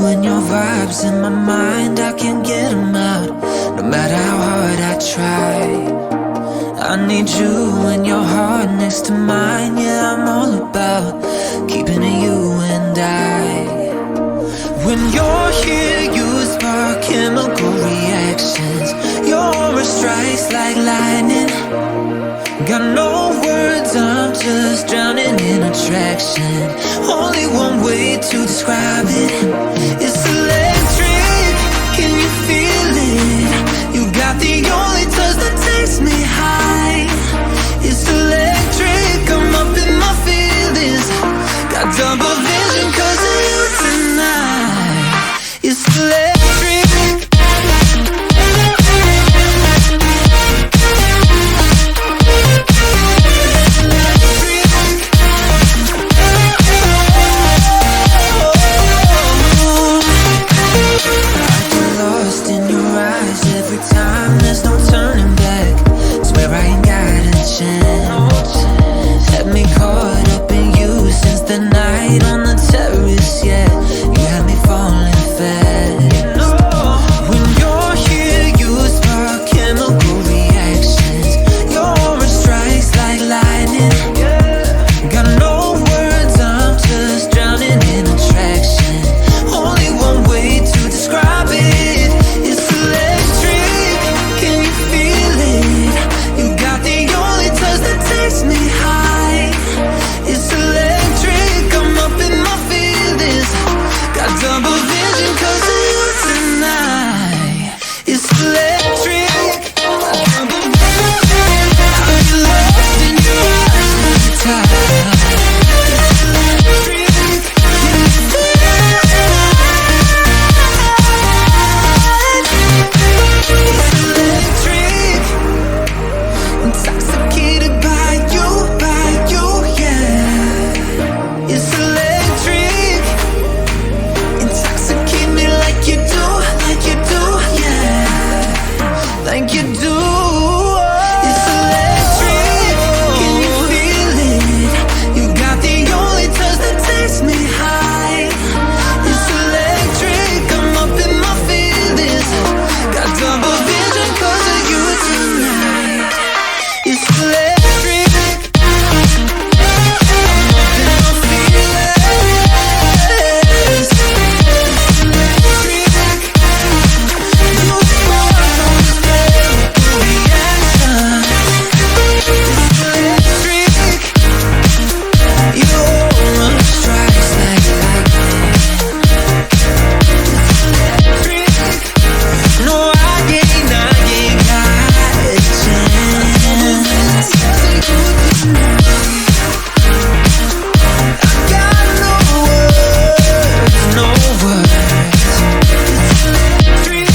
and your vibes in my mind, I can't get them out, no matter how hard I try. I need you and your heart next to mine. Yeah, I'm all about keeping it you and I. When you're here, you spark chemical reactions. Your aura strikes like lightning. Got no words, I'm just drowning in attraction. Only one way to describe it is